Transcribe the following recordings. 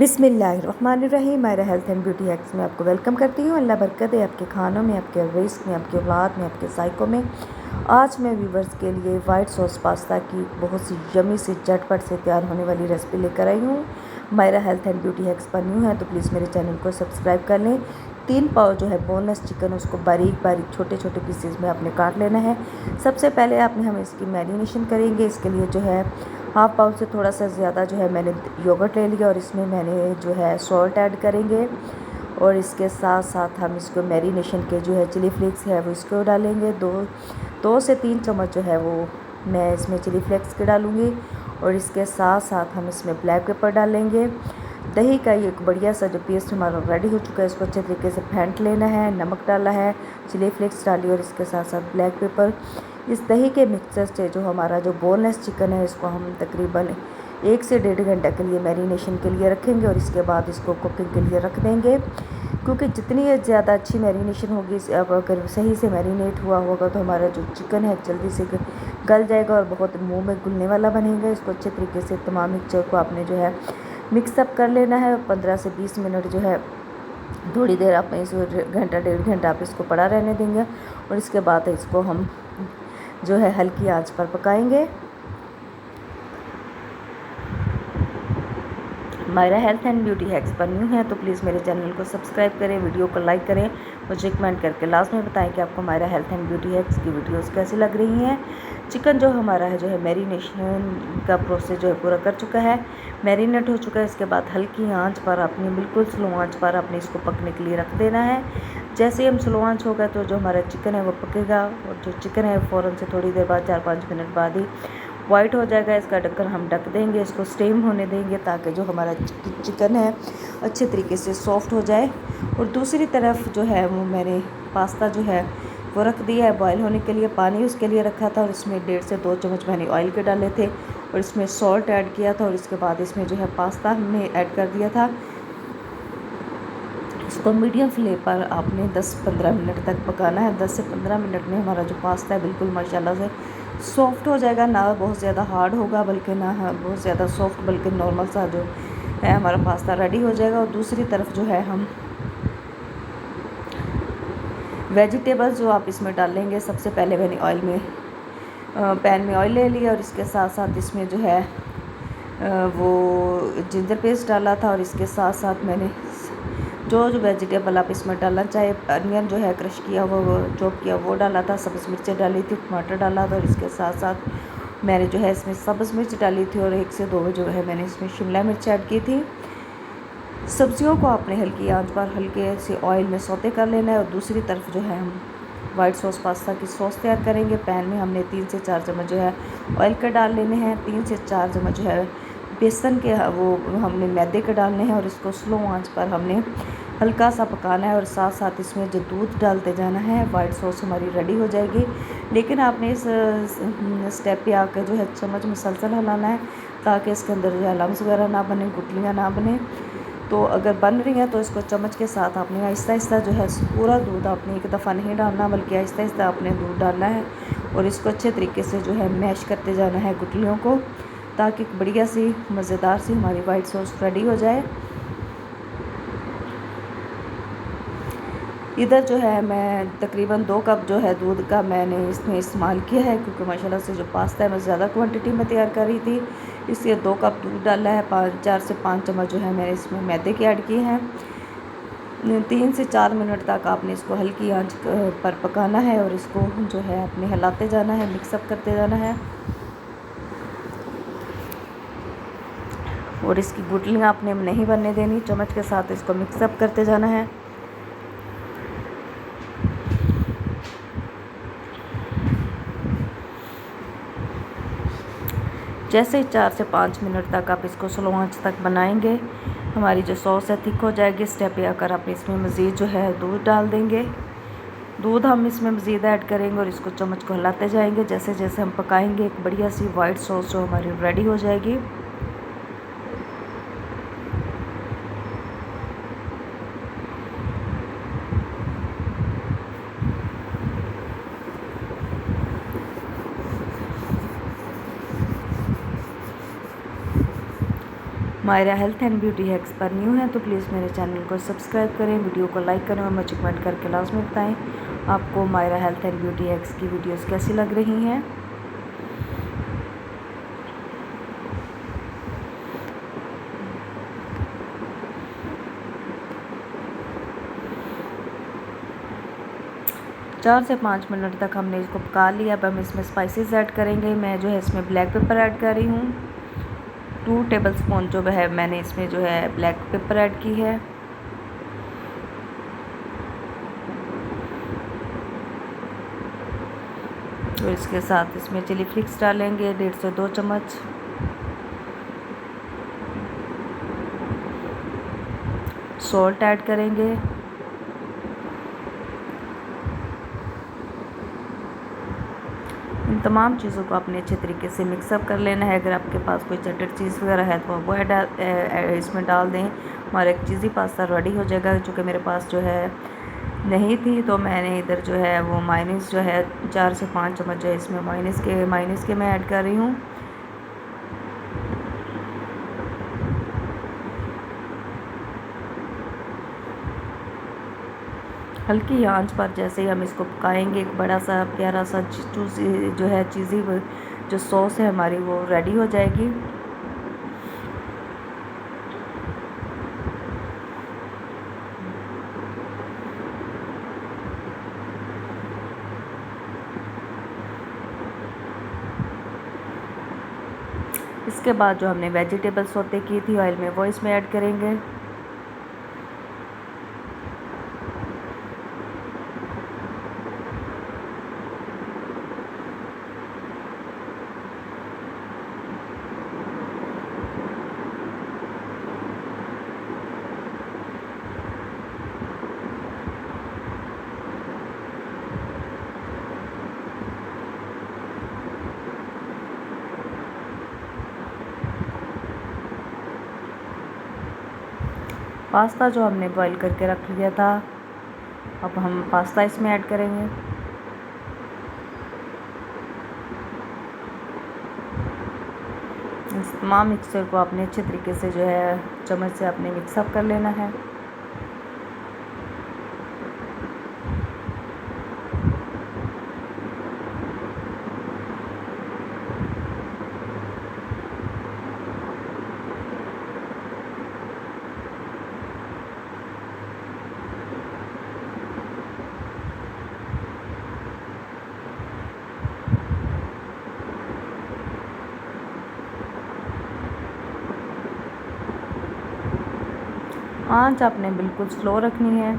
बिस्मिल्लाहिर्रहमानिर्रहीम। मेरा health and beauty hacks में आपको वेलकम करती हूँ। अल्लाह बरकत है आपके खानों में, आपके रिस्क में, आपके औलाद में, आपके साइको में। आज मैं व्यूवर्स के लिए वाइट सॉस पास्ता की बहुत सी यमी से झटपट से तैयार होने वाली रेसिपी लेकर आई हूँ। मेरा हेल्थ एंड ब्यूटी हैक्स पर न्यू है तो प्लीज़ मेरे चैनल को सब्सक्राइब कर लें। 3 पाव जो है बोनलेस चिकन, उसको बारीक बारीक छोटे छोटे पीसेज में आपने काट लेना है। सबसे पहले हम इसकी मैरिनेशन करेंगे। इसके लिए जो है हाफ पाव से थोड़ा सा ज़्यादा जो है मैंने योगर्ट ले लिया और इसमें मैंने जो है सॉल्ट ऐड करेंगे। और इसके साथ साथ हम इसको मैरिनेशन के जो है चिली फ्लेक्स है वो इसको डालेंगे। दो से 3 चम्मच जो है वो मैं इसमें चिली फ्लेक्स के डालूँगी। और इसके साथ साथ हम इसमें ब्लैक पेपर डालेंगे। दही का ये एक बढ़िया सा जो पेस्ट हमारा रेडी हो चुका है, इसको अच्छे तरीके से फेंट लेना है। नमक डाला है, चिली फ्लेक्स डाली और इसके साथ साथ ब्लैक पेपर। इस दही के मिक्सचर से जो हमारा जो बोनलेस चिकन है, इसको हम तकरीबन 1 से 1.5 घंटा के लिए मैरिनेशन के लिए रखेंगे और इसके बाद इसको कुकिंग के लिए रख देंगे। क्योंकि जितनी ज़्यादा अच्छी मैरिनेशन होगी, अब अगर सही से मैरिनेट हुआ होगा तो हमारा जो चिकन है जल्दी से गल जाएगा और बहुत मुंह में घुलने वाला बनेगा। इसको अच्छे तरीके से तमाम मिक्सचर को आपने जो है मिक्सअप कर लेना है। 15 से 20 मिनट जो है थोड़ी देर आप इसको घंटा 1.5 घंटा आप इसको पड़ा रहने देंगे और इसके बाद इसको हम जो है हल्की आंच पर पकाएंगे। मेरा हेल्थ एंड ब्यूटी हैक्स पर न्यू है तो प्लीज़ मेरे चैनल को सब्सक्राइब करें, वीडियो को लाइक करें, मुझे कमेंट करके लास्ट में बताएं कि आपको मेरा हेल्थ एंड ब्यूटी हैक्स की वीडियोस कैसी लग रही हैं। चिकन जो हमारा है जो है मैरिनेशन का प्रोसेस जो है पूरा कर चुका है, मैरिनेट हो चुका है। इसके बाद हल्की आंच पर आपने बिल्कुल स्लो आंच पर आपने इसको पकने के लिए रख देना है। जैसे ही हम स्लो आंच होगा तो जो हमारा चिकन है वो पकेगा और जो चिकन है फ़ौरन से थोड़ी देर बाद 4-5 मिनट बाद ही वाइट हो जाएगा। इसका ढक्कन हम ढक देंगे, इसको स्टीम होने देंगे ताकि जो हमारा चिकन है अच्छे तरीके से सॉफ्ट हो जाए। और दूसरी तरफ जो है वो मैंने पास्ता जो है वो रख दिया है बॉयल होने के लिए। पानी उसके लिए रखा था और इसमें 1.5 से 2 चम्मच मैंने ऑयल के डाले थे और इसमें सॉल्ट ऐड किया था और इसके बाद इसमें जो है पास्ता हमने ऐड कर दिया था। इसको मीडियम फ्लेम पर आपने 10-15 मिनट तक पकाना है। 10 से 15 मिनट में हमारा जो पास्ता है बिल्कुल माशाल्लाह से सॉफ्ट हो जाएगा। ना बहुत ज़्यादा हार्ड होगा बल्कि ना बहुत ज़्यादा सॉफ्ट, बल्कि नॉर्मल सा जो है हमारा पास्ता रेडी हो जाएगा। और दूसरी तरफ जो है हम वेजिटेबल्स जो आप इसमें डालेंगे, सबसे पहले मैंने पैन में ऑयल ले लिया और इसके साथ साथ इसमें जो है वो जिंजर पेस्ट डाला था। और इसके साथ साथ मैंने जो वेजिटेबल आप इसमें डालना चाहे, अनियन जो है क्रश किया वो चॉप किया वो डाला था, सब्ज़ मिर्चें डाली थी, टमाटर डाला था और इसके साथ साथ मैंने जो है इसमें सब्ज़ मिर्च डाली थी और 1 से 2 जो है मैंने इसमें शिमला मिर्च ऐड की थी। सब्जियों को आपने हल्की आंच पर हल्के से ऑयल में सौते कर लेना है। और दूसरी तरफ जो है हम वाइट सॉस पास्ता की सॉस तैयार करेंगे। पैन में हमने 3 से 4 चम्मच जो है ऑयल के डाल लेने हैं। 3 से 4 चम्मच जो है बेसन के वो हमने मैदे के डालने हैं और इसको स्लो आंच पर हमने हल्का सा पकाना है। और साथ साथ इसमें जो दूध डालते जाना है। वाइट सॉस हमारी रेडी हो जाएगी। लेकिन आपने इस स्टेप पे आकर जो है चम्मच मुसलसल हिलाना है ताकि इसके अंदर जो है लम्स वगैरह ना बने, गुठलियाँ ना बने। तो अगर बन रही हैं तो इसको चम्मच के साथ आपने आहिस्ता आहिस्ता जो है पूरा दूध आपने एक दफ़ा नहीं डालना, बल्कि आहिस्ता आहिस्ता आपने दूध डालना है और इसको अच्छे तरीके से जो है मैश करते जाना है गुठलियों को, ताकि बढ़िया सी मज़ेदार सी हमारी वाइट सॉस रेडी हो जाए। इधर जो है मैं तकरीबन 2 कप जो है दूध का मैंने इसमें इस्तेमाल किया है, क्योंकि माशाल्लाह से जो पास्ता है मैं ज़्यादा क्वांटिटी में तैयार कर रही थी, इसलिए 2 कप दूध डाला है। 4 से 5 चम्मच जो है मैंने इसमें मैदे के ऐड किए हैं। 3 से 4 मिनट तक आपने इसको हल्की आंच पर पकाना है और इसको जो है आपने हिलाते जाना है, मिक्सअप करते जाना है और इसकी गुठलियाँ आपने नहीं बनने देनी। चम्मच के साथ इसको मिक्सअप करते जाना है। जैसे ही 4 से 5 मिनट तक आप इसको स्लो आंच तक बनाएंगे, हमारी जो सॉस है थिक हो जाएगी। स्टेप पे आकर आप इसमें मज़ीद जो है दूध डाल देंगे। दूध हम इसमें मज़ीद ऐड करेंगे और इसको चम्मच को हिलाते जाएंगे। जैसे जैसे हम पकाएंगे एक बढ़िया सी वाइट सॉस जो हमारी रेडी हो जाएगी। Maira health and beauty hacks पर न्यू है तो प्लीज़ मेरे चैनल को सब्सक्राइब करें, वीडियो को लाइक करें और मुझे कमेंट करके लाजमी बताएं आपको Maira health and beauty hacks की वीडियोस कैसी लग रही हैं। चार से 5 मिनट तक हमने इसको पका लिया। अब हम इसमें स्पाइसेस ऐड करेंगे। मैं जो है इसमें ब्लैक पेपर ऐड कर रही हूँ। 2 टेबलस्पून जो है मैंने इसमें जो है ब्लैक पेपर ऐड की है। तो इसके साथ इसमें चिली फ्लिक्स डालेंगे 1.5 से 2 चम्मच। सॉल्ट ऐड करेंगे। इन तमाम चीज़ों को आपने अच्छे तरीके से मिक्सअप कर लेना है। अगर आपके पास कोई चटट चीज़ वगैरह है तो वो इसमें डाल दें। हमारा एक चीज़ी पास्ता रेडी हो जाएगा। चूँकि मेरे पास जो है नहीं थी तो मैंने इधर जो है वो मायोनीज़ जो है 4 से 5 चम्मच जो है इसमें मायोनीज़ के मैं ऐड कर रही हूँ। हल्की आंच पर जैसे ही हम इसको पकाएंगे एक बड़ा सा प्यारा सा चूसी जो है चीज़ी जो सॉस है हमारी वो रेडी हो जाएगी। इसके बाद जो हमने वेजिटेबल सौते की थी ऑयल में वो इसमें ऐड करेंगे। पास्ता जो हमने बॉईल करके रख लिया था, अब हम पास्ता इसमें ऐड करेंगे। इस तमाम मिक्सचर को आपने अच्छे तरीके से जो है चम्मच से आपने मिक्सअप कर लेना है। आंच आपने बिल्कुल स्लो रखनी है।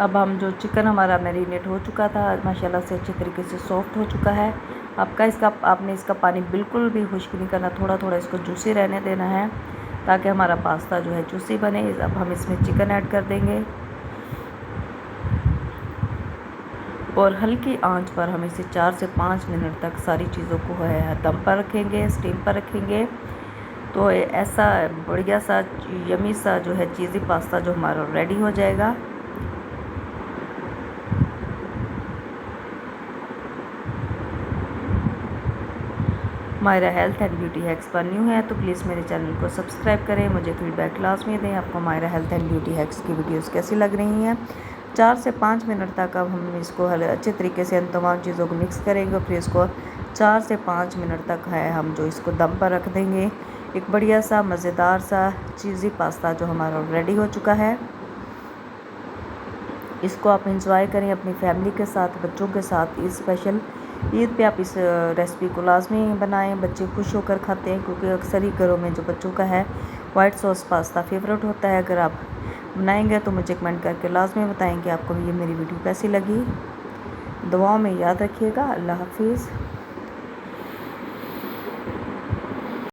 अब हम जो चिकन हमारा मैरिनेट हो चुका था माशाल्लाह से अच्छे तरीके से सॉफ्ट हो चुका है। आपने इसका पानी बिल्कुल भी खुश्क नहीं करना, थोड़ा थोड़ा इसको जूसी रहने देना है ताकि हमारा पास्ता जो है जूसी बने। अब हम इसमें चिकन ऐड कर देंगे और हल्की आंच पर हम इसे 4 से 5 मिनट तक सारी चीज़ों को है दम पर रखेंगे, स्टीम पर रखेंगे। तो ऐसा बढ़िया सा यमी सा जो है चीज़ी पास्ता जो हमारा रेडी हो जाएगा। Maira health and beauty hacks पर न्यू है तो प्लीज़ मेरे चैनल को सब्सक्राइब करें, मुझे फीडबैक लाजमी दें आपको Maira health and beauty hacks की वीडियोस कैसी लग रही हैं। 4 से 5 मिनट तक अब हम इसको अच्छे तरीके से इन तमाम चीज़ों को मिक्स करेंगे। फिर इसको 4 से 5 मिनट तक है हम जो इसको दम पर रख देंगे। एक बढ़िया सा मज़ेदार सा चीज़ी पास्ता जो हमारा रेडी हो चुका है। इसको आप इंजॉय करें अपनी फैमिली के साथ, बच्चों के साथ। स्पेशल ईद पे आप इस रेसिपी को लाजमी बनाएं, बच्चे खुश होकर खाते हैं क्योंकि अक्सर ही घरों में जो बच्चों का है वाइट सॉस पास्ता फेवरेट होता है। अगर आप बनाएंगे तो मुझे कमेंट करके लाजमी बताएं कि आपको ये मेरी वीडियो कैसी लगी। दुआओं में याद रखिएगा। अल्लाह हाफिज़।